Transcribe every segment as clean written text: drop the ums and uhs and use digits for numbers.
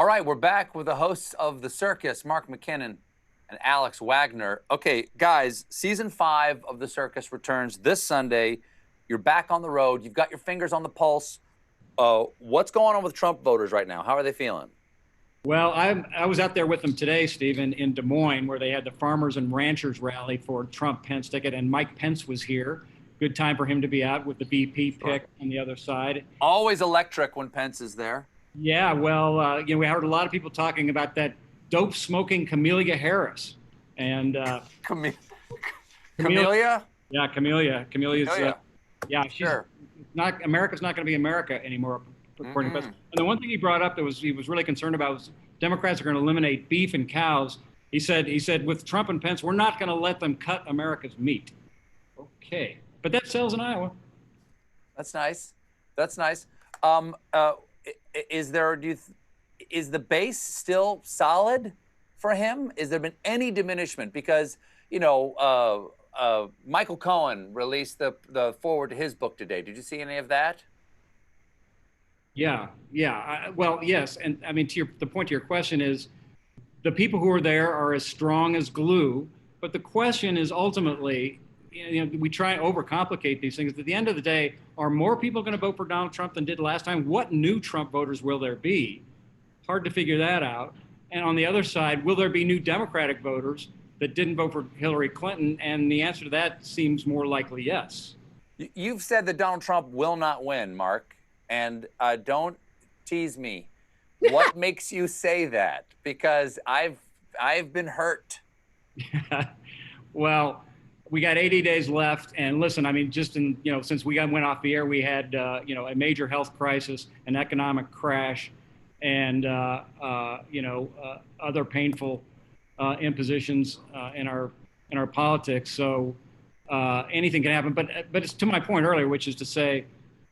All right, we're back with the hosts of The Circus, Mark McKinnon and Alex Wagner. Okay, guys, season 5 of The Circus returns this Sunday. You're back on the road. You've got your fingers on the pulse. What's going on with Trump voters right now? How are they feeling? Well, I was out there with them today, Stephen, in Des Moines, where they had the farmers and ranchers rally for Trump-Pence ticket, and Mike Pence was here. Good time for him to be out with the VP pick on the other side. Always electric when Pence is there. Yeah, well, we heard a lot of people talking about that dope-smoking Camellia Harris, and Camellia? Yeah, Camellia's. Yeah, she's sure. not. America's not going to be America anymore, according to Pence. And the one thing he brought up that he was really concerned about was Democrats are going to eliminate beef and cows. He said with Trump and Pence, we're not going to let them cut America's meat. Okay, but that sells in Iowa. That's nice. That's nice. Is the base still solid for him? Has there been any diminishment? Because, Michael Cohen released the foreword to his book today. Did you see any of that? Yeah. Well, yes. And I mean, the point to your question is the people who are there are as strong as glue. But the question is ultimately, we try and overcomplicate these things. At the end of the day, are more people going to vote for Donald Trump than did last time? What new Trump voters will there be? Hard to figure that out. And on the other side, will there be new Democratic voters that didn't vote for Hillary Clinton? And the answer to that seems more likely yes. You've said that Donald Trump will not win, Mark. And don't tease me. What makes you say that? Because I've been hurt. Well, we got 80 days left, and listen, I mean, just since we went off the air, we had a major health crisis, an economic crash, and other painful impositions in our politics. So anything can happen. But it's to my point earlier, which is to say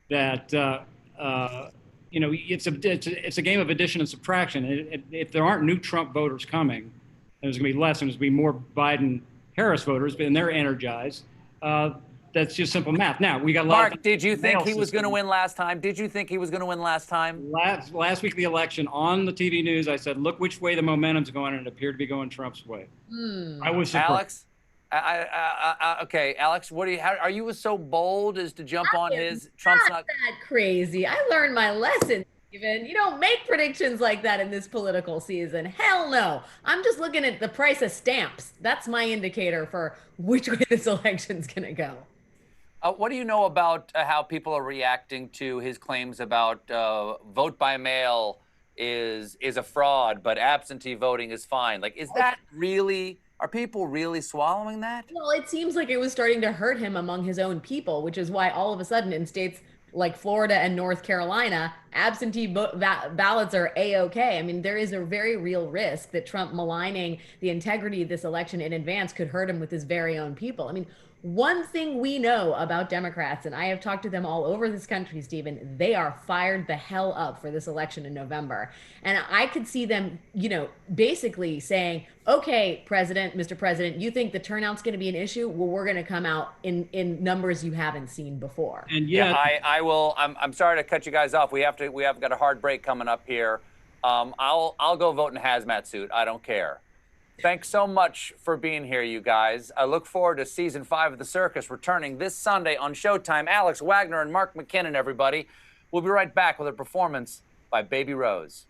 that it's a game of addition and subtraction. If there aren't new Trump voters coming, there's going to be less, and there's going to be more Biden-Harris voters, and they're energized. That's just simple math. Now, we got a lot. Mark, did you think he was going to win last time? Last week of the election, on the TV news, I said, look which way the momentum's going, and it appeared to be going Trump's way. I was surprised. Alex? Okay, Alex, are you so bold as to jump on his Trump's not that crazy? I learned my lesson, Stephen. You don't make predictions like that in this political season. Hell no. I'm just looking at the price of stamps. That's my indicator for which way this election's going to go. What do you know about how people are reacting to his claims about vote by mail is a fraud, but absentee voting is fine? Like, is that really... Are people really swallowing that? Well, it seems like it was starting to hurt him among his own people, which is why all of a sudden in states like Florida and North Carolina, absentee ballots are A-OK. I mean, there is a very real risk that Trump maligning the integrity of this election in advance could hurt him with his very own people. I mean, one thing we know about Democrats, and I have talked to them all over this country, Stephen, they are fired the hell up for this election in November. And I could see them, basically saying, okay, Mr. President, you think the turnout's going to be an issue? Well, we're going to come out in numbers you haven't seen before. And I will. I'm sorry to cut you guys off. We have got a hard break coming up here. I'll go vote in a hazmat suit. I don't care. Thanks so much for being here, you guys. I look forward to season 5 of The Circus returning this Sunday on Showtime. Alex Wagner and Mark McKinnon, everybody. We'll be right back with a performance by Baby Rose.